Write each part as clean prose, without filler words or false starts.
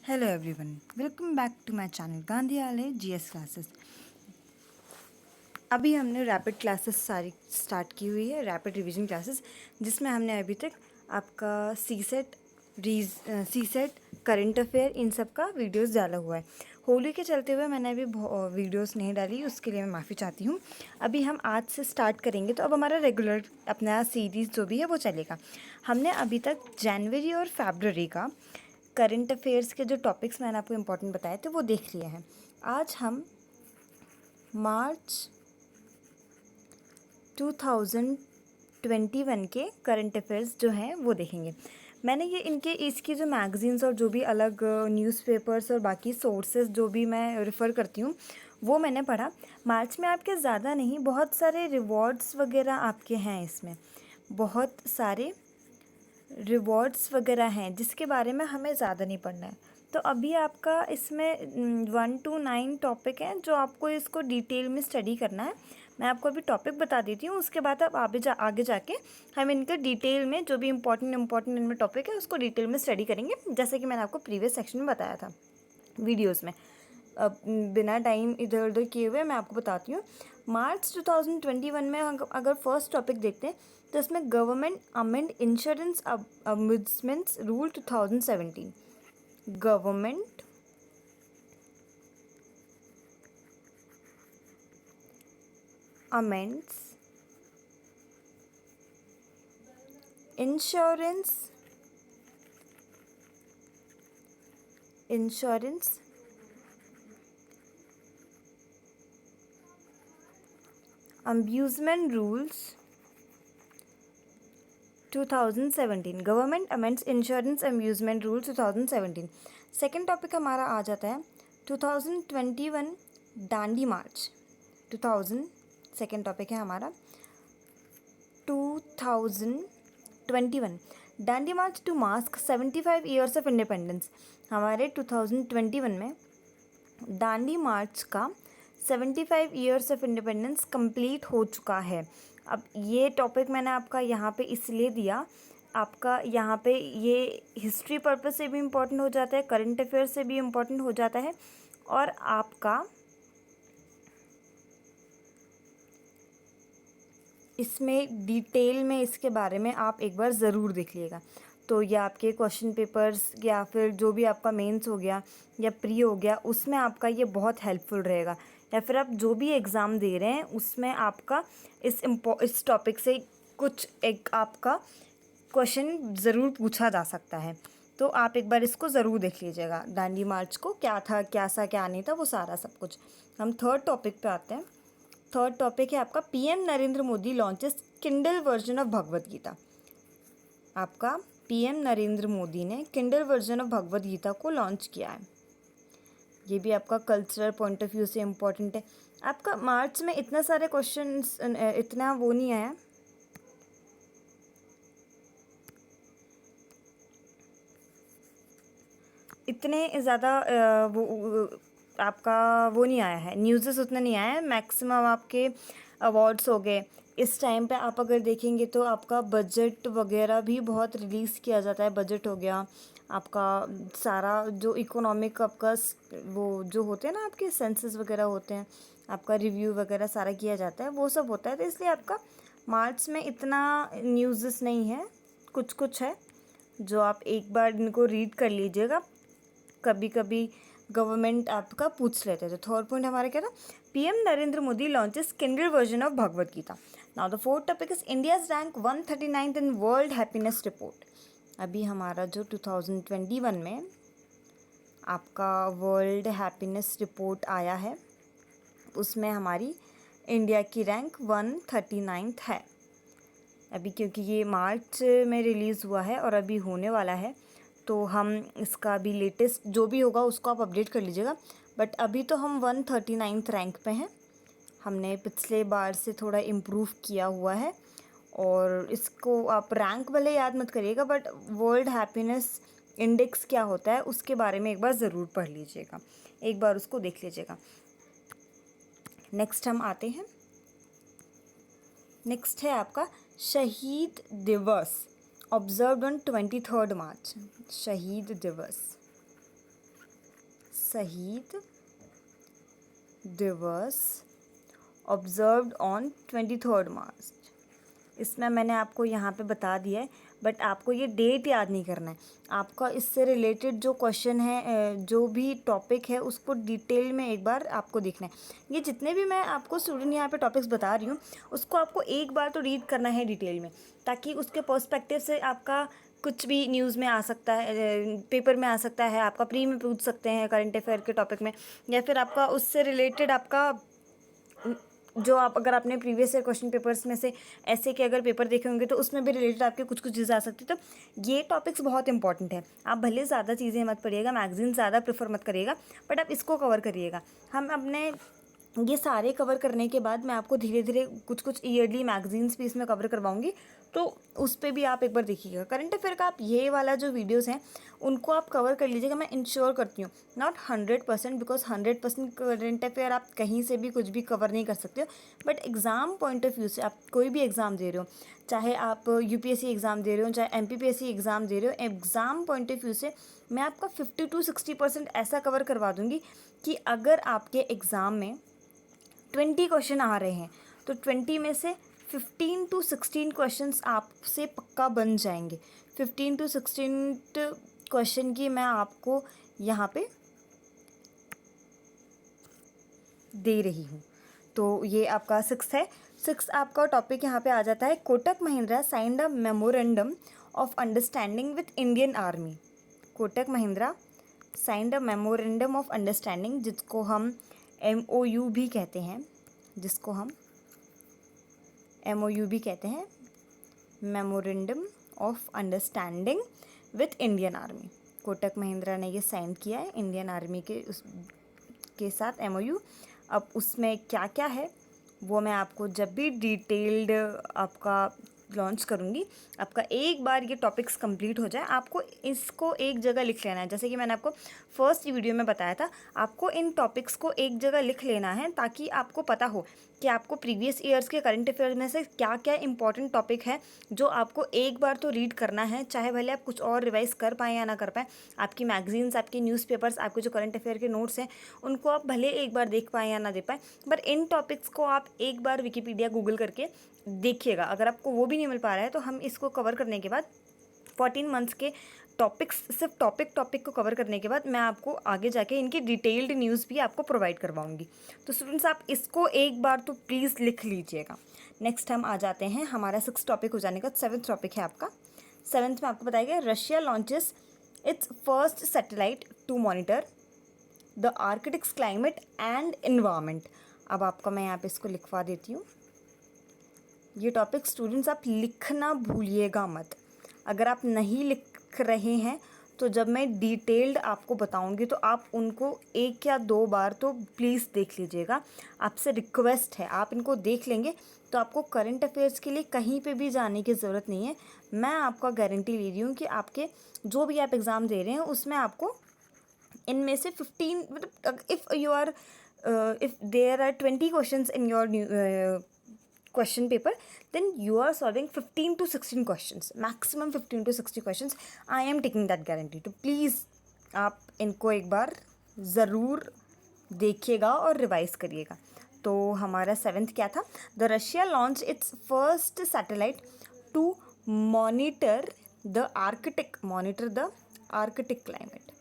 Hello everyone, welcome back to my channel Gandhi Alay GS classes. अभी हमने rapid classes सारी start की हुई है, रैपिड रिवीजन क्लासेस, जिसमें हमने अभी तक आपका सी सेट करंट अफेयर इन सब का वीडियोस डाला हुआ है। होली के चलते हुए मैंने अभी वीडियोस नहीं डाली, उसके लिए मैं माफ़ी चाहती हूँ। अभी हम आज से स्टार्ट करेंगे तो अब हमारा रेगुलर अपना सीरीज़ जो भी है वो चलेगा। हमने अभी तक जनवरी और फरवरी का करंट अफेयर्स के जो टॉपिक्स मैंने आपको इम्पोर्टेंट बताए थे वो देख लिए हैं। आज हम मार्च 2021 के करंट अफेयर्स जो हैं वो देखेंगे। मैंने ये इसकी जो मैगज़ीन्स और जो भी अलग न्यूज़पेपर्स और बाकी सोर्सेज जो भी मैं रेफ़र करती हूँ वो मैंने पढ़ा। मार्च में आपके ज़्यादा नहीं, बहुत सारे रिवॉर्ड्स वगैरह आपके हैं, इसमें बहुत सारे रिवॉर्ड्स वगैरह हैं जिसके बारे में हमें ज़्यादा नहीं पढ़ना है। तो अभी आपका इसमें 1 to 9 टॉपिक हैं जो आपको इसको डिटेल में स्टडी करना है। मैं आपको अभी टॉपिक बता देती हूँ, उसके बाद आप आगे जाके हम इनके डिटेल में जो भी इम्पोर्टेंट इनमें टॉपिक है उसको डिटेल में स्टडी करेंगे, जैसे कि मैंने आपको प्रीवियस सेक्शन में बताया था वीडियोज़ में। अब बिना टाइम इधर उधर किए हुए मैं आपको बताती हूँ। मार्च 2021 में अगर फर्स्ट टॉपिक देखते हैं तो इसमें government amend insurance ombudsman rule 2017। Government amends insurance ombudsman rules 2017। Government amends insurance अम्यूजमेंट रूल 2017। सेकेंड टॉपिक हमारा आ जाता है 2021 दांडी मार्च 2000। सेकेंड टॉपिक है हमारा 2021 Dandi March two mask 75 years of independence. हमारे 2021 में दांडी मार्च का 75 ईयर्स ऑफ इंडिपेंडेंस कंप्लीट हो चुका है। अब ये टॉपिक मैंने आपका यहाँ पे इसलिए दिया, आपका यहाँ पे ये हिस्ट्री पर्पस से भी इम्पोर्टेंट हो जाता है, करंट अफेयर से भी इम्पोर्टेंट हो जाता है, और आपका इसमें डिटेल में इसके बारे में आप एक बार ज़रूर देख लीजिएगा। तो ये आपके क्वेश्चन पेपर्स या फिर जो भी आपका मेंस हो गया या प्री हो गया उसमें आपका ये बहुत हेल्पफुल रहेगा, या फिर आप जो भी एग्ज़ाम दे रहे हैं उसमें आपका इस टॉपिक से कुछ एक आपका क्वेश्चन ज़रूर पूछा जा सकता है। तो आप एक बार इसको ज़रूर देख लीजिएगा, दांडी मार्च को क्या था, क्या नहीं था, वो सारा सब कुछ। हम थर्ड टॉपिक पे आते हैं। थर्ड टॉपिक है आपका PM Narendra Modi launches Kindle version of Bhagavad Gita. आपका पीएम नरेंद्र मोदी ने Kindle version of Bhagavad Gita को लॉन्च किया है। ये भी आपका कल्चरल पॉइंट ऑफ व्यू से इम्पोर्टेंट है। आपका मार्च में इतना सारे क्वेश्चंस इतना वो नहीं आया, इतने ज़्यादा आपका वो नहीं आया है, न्यूज़ेस उतना नहीं आया है। मैक्सिमम आपके अवार्ड्स हो गए। इस टाइम पे आप अगर देखेंगे तो आपका बजट वगैरह भी बहुत रिलीज़ किया जाता है। बजट हो गया आपका, सारा जो इकोनॉमिक आपका वो जो होते हैं ना, आपके सेंसस वगैरह होते हैं, आपका रिव्यू वगैरह सारा किया जाता है, वो सब होता है। तो इसलिए आपका मार्च में इतना न्यूज़ेस नहीं है, कुछ कुछ है जो आप एक बार इनको रीड कर लीजिएगा। कभी कभी गवर्नमेंट आपका पूछ लेते थे। थर्ड पॉइंट हमारा क्या था, PM Narendra Modi launches Kindle version of Bhagavad Gita. Now the fourth topic is India's rank 139th in world happiness report. अभी हमारा जो 2021 में आपका वर्ल्ड हैप्पीनेस रिपोर्ट आया है उसमें हमारी इंडिया की रैंक 139th है। अभी क्योंकि ये मार्च में रिलीज़ हुआ है और अभी होने वाला है, तो हम इसका भी लेटेस्ट जो भी होगा उसको आप अपडेट कर लीजिएगा। बट अभी तो हम 139th रैंक पे हैं। हमने पिछले बार से थोड़ा इम्प्रूव किया हुआ है, और इसको आप रैंक भले याद मत करिएगा, बट वर्ल्ड हैप्पीनेस इंडेक्स क्या होता है उसके बारे में एक बार ज़रूर पढ़ लीजिएगा, एक बार उसको देख लीजिएगा। नेक्स्ट हम आते हैं, नेक्स्ट है आपका शहीद दिवस ऑब्जर्व्ड ऑन 23rd मार्च। शहीद दिवस शहीद दिवस ऑब्जर्व्ड ऑन 23 मार्च। इसमें मैंने आपको यहाँ पे बता दिया है, बट आपको ये डेट याद नहीं करना है। आपका इससे रिलेटेड जो क्वेश्चन है, जो भी टॉपिक है, उसको डिटेल में एक बार आपको देखना है। ये जितने भी मैं आपको स्टूडेंट यहाँ पे टॉपिक्स बता रही हूँ, उसको आपको एक बार तो रीड करना है डिटेल में, ताकि उसके पर्सपेक्टिव से आपका कुछ भी न्यूज़ में आ सकता है, पेपर में आ सकता है, आपका प्री में पूछ सकते हैं करंट अफेयर के टॉपिक में, या फिर आपका उससे रिलेटेड आपका जो आप अगर आपने प्रीवियस ईयर क्वेश्चन पेपर्स में से ऐसे के अगर पेपर देखे होंगे तो उसमें भी रिलेटेड आपके कुछ कुछ चीज़ें आ सकती है। तो ये टॉपिक्स बहुत इंपॉर्टेंट है। आप भले ज़्यादा चीज़ें मत पढ़िएगा, मैगजीन ज़्यादा प्रेफर मत करिएगा, बट आप इसको कवर करिएगा। हम अपने ये सारे कवर करने के बाद मैं आपको धीरे धीरे कुछ कुछ ईयरली मैगजीन्स भी इसमें कवर करवाऊंगी, तो उस पर भी आप एक बार देखिएगा। करंट अफेयर का आप ये वाला जो वीडियोस हैं उनको आप कवर कर लीजिएगा। मैं इंश्योर करती हूँ, नॉट 100%, बिकॉज 100% करंट अफेयर आप कहीं से भी कुछ भी कवर नहीं कर सकते हो, but exam point of view से आप कोई भी एग्ज़ाम दे रहे हो, चाहे आप यूपीएससी एग्ज़ाम दे रहे हो, चाहे एमपीपीएससी एग्ज़ाम दे रहे हो, एग्ज़ाम पॉइंट ऑफ व्यू से मैं आपका 50 to 60% ऐसा कवर करवा दूँगी कि अगर आपके एग्ज़ाम में 20 क्वेश्चन आ रहे हैं तो 20 में से 15 to 16 क्वेश्चंस आपसे पक्का बन जाएंगे। 15 to 16 क्वेश्चन की मैं आपको यहाँ पे दे रही हूँ। तो ये आपका 6 है। 6 आपका टॉपिक यहाँ पे आ जाता है, Kotak Mahindra signed a memorandum of understanding with Indian army. Kotak Mahindra signed a memorandum of understanding, जिसको हम MOU भी कहते हैं, memorandum of understanding with Indian army. Kotak Mahindra ने ये साइन किया है इंडियन आर्मी के साथ MOU। अब उसमें क्या क्या है वो मैं आपको जब भी डिटेल्ड आपका लॉन्च करूँगी, आपका एक बार ये टॉपिक्स कंप्लीट हो जाए, आपको इसको एक जगह लिख लेना है। जैसे कि मैंने आपको फर्स्ट वीडियो में बताया था, आपको इन टॉपिक्स को एक जगह लिख लेना है, ताकि आपको पता हो कि आपको प्रीवियस ईयर्स के करंट अफेयर में से क्या क्या इंपॉर्टेंट टॉपिक है जो आपको एक बार तो रीड करना है। चाहे भले आप कुछ और रिवाइज कर पाएँ या ना कर पाएँ, आपकी मैगजीन्स, आपकी न्यूज़पेपर्स, आपके जो करंट अफेयर के नोट्स हैं, उनको आप भले एक बार देख पाएँ या ना देख पाएँ, बट इन टॉपिक्स को आप एक बार विकिपीडिया गूगल करके देखिएगा। अगर आपको वो भी नहीं मिल पा रहा है तो हम इसको कवर करने के बाद 14 मंथ्स के टॉपिक्स, सिर्फ टॉपिक को कवर करने के बाद मैं आपको आगे जाके इनकी डिटेल्ड न्यूज़ भी आपको प्रोवाइड करवाऊंगी। तो स्टूडेंट्स आप इसको एक बार तो प्लीज़ लिख लीजिएगा। नेक्स्ट हम आ जाते हैं, हमारा 6 टॉपिक हो जाने का 7th टॉपिक है आपका। 7th में आपको बताया गया, Russia launches its first satellite to monitor the Arctic's climate and environment. अब आपका मैं यहाँ पे इसको लिखवा देती हूँ। ये टॉपिक स्टूडेंट्स आप लिखना भूलिएगा मत। अगर आप नहीं लिख रहे हैं तो जब मैं डिटेल्ड आपको बताऊंगी तो आप उनको 1 या 2 बार तो प्लीज़ देख लीजिएगा। आपसे रिक्वेस्ट है, आप इनको देख लेंगे तो आपको करंट अफेयर्स के लिए कहीं पे भी जाने की ज़रूरत नहीं है। मैं आपका गारंटी ले रही हूँ कि आपके जो भी आप एग्ज़ाम दे रहे हैं उसमें आपको इनमें से 15, मतलब if there are 20 questions in your question paper, then you are solving 15 to 16 questions, maximum 15 to 60 questions. I am taking that guarantee. तो प्लीज़ आप इनको एक बार ज़रूर देखिएगा और रिवाइज करिएगा। तो हमारा 7th क्या था, the Russia launch its first satellite to monitor the Arctic climate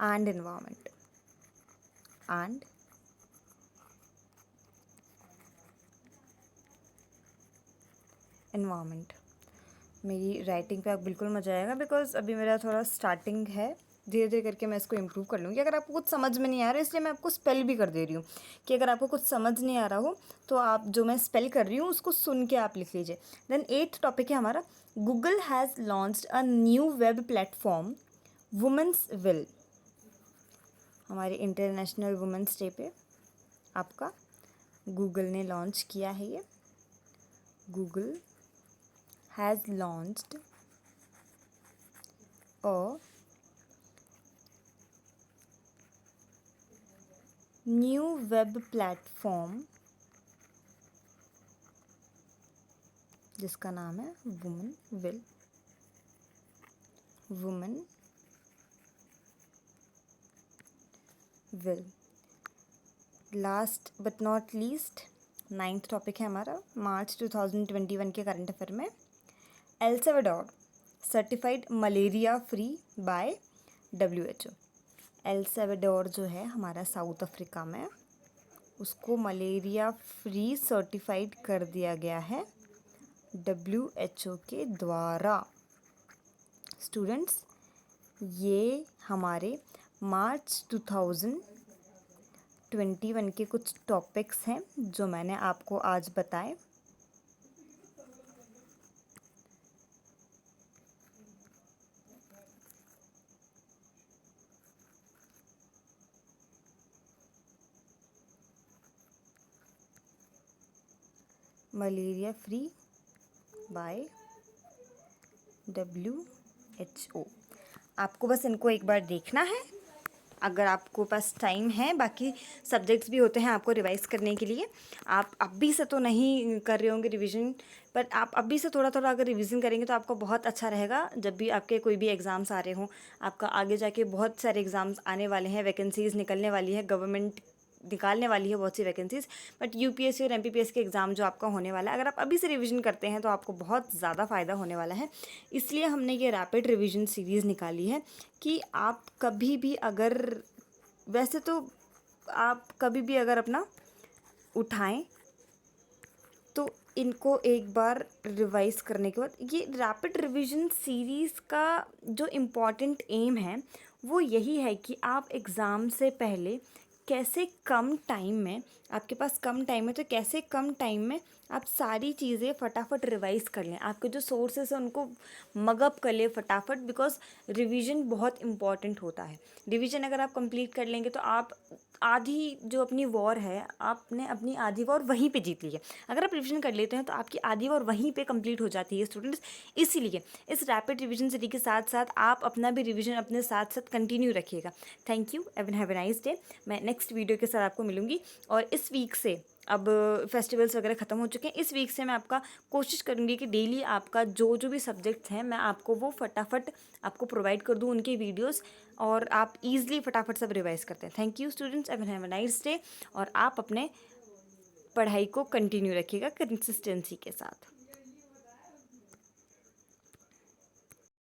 and environment मेरी राइटिंग पे आप बिल्कुल मजा आएगा, बिकॉज अभी मेरा थोड़ा स्टार्टिंग है, धीरे धीरे करके मैं इसको इम्प्रूव कर लूँगी। अगर आपको कुछ समझ में नहीं आ रहा है इसलिए मैं आपको स्पेल भी कर दे रही हूँ कि अगर आपको कुछ समझ नहीं आ रहा हो तो आप जो मैं स्पेल कर रही हूँ उसको सुन के आप लिख लीजिए। देन 8th टॉपिक है हमारा, Google has launched a new web platform women's will. हमारे इंटरनेशनल वुमेंस डे पे आपका गूगल ने लॉन्च किया है ये। Google has launched a new web platform जिसका नाम है women will. Women will. Last but not least 9th topic है हमारा मार्च 2021 के करंट अफेयर में। El Salvador certified malaria free by WHO। El Salvador जो है हमारा साउथ अफ्रीका में, उसको मलेरिया फ्री सर्टिफाइड कर दिया गया है WHO के द्वारा। स्टूडेंट्स, ये हमारे मार्च 2021 के कुछ टॉपिक्स हैं जो मैंने आपको आज बताए। Malaria free by WHO। आपको बस इनको एक बार देखना है अगर आपको पास टाइम है। बाकी सब्जेक्ट्स भी होते हैं आपको रिवाइज़ करने के लिए। आप अभी से तो नहीं कर रहे होंगे रिवीजन, पर आप अभी से थोड़ा थोड़ा अगर रिवीजन करेंगे तो आपको बहुत अच्छा रहेगा। जब भी आपके कोई भी एग्ज़ाम्स आ रहे हों, आपका आगे जाके बहुत सारे एग्ज़ाम्स आने वाले हैं, वैकेंसीज़ निकलने वाली है, गवर्नमेंट निकालने वाली है बहुत सी वैकेंसीज़। बट UPSC और MPPS के एग्ज़ाम जो आपका होने वाला है, अगर आप अभी से रिवीजन करते हैं तो आपको बहुत ज़्यादा फ़ायदा होने वाला है। इसलिए हमने ये रैपिड रिवीजन सीरीज़ निकाली है कि आप कभी भी अगर, वैसे तो आप कभी भी अगर अपना उठाएं तो इनको एक बार रिवाइज़ करने के बाद, ये रैपिड रिवीजन सीरीज़ का जो इम्पॉर्टेंट एम है वो यही है कि आप एग्ज़ाम से पहले कैसे कम टाइम में, आपके पास कम टाइम है तो कैसे कम टाइम में आप सारी चीज़ें फटाफट रिवाइज़ कर लें, आपके जो सोर्सेस हैं उनको मगअप कर लें फटाफट। बिकॉज रिवीजन बहुत इम्पॉर्टेंट होता है। रिवीजन अगर आप कंप्लीट कर लेंगे तो आप आधी जो अपनी वॉर है, आपने अपनी आधी वॉर वहीं पे जीत ली है। अगर आप रिवीजन कर लेते हैं तो आपकी आधी वॉर वहीं पे कंप्लीट हो जाती है स्टूडेंट्स। इसीलिए इस रैपिड रिवीजन सीरीज के साथ साथ आप अपना भी रिवीजन अपने साथ साथ कंटिन्यू रखिएगा। Thank you, have a nice day. मैं नेक्स्ट वीडियो के साथ आपको मिलूंगी। और इस वीक से, अब फेस्टिवल्स वगैरह ख़त्म हो चुके हैं, इस वीक से मैं आपका कोशिश करूँगी कि डेली आपका जो जो भी सब्जेक्ट्स हैं मैं आपको वो फटाफट आपको प्रोवाइड कर दूँ उनके वीडियोस, और आप इजीली फटाफट सब रिवाइज करते हैं। Thank you students, have a nice day. और आप अपने पढ़ाई को कंटिन्यू रखिएगा कंसिस्टेंसी के साथ।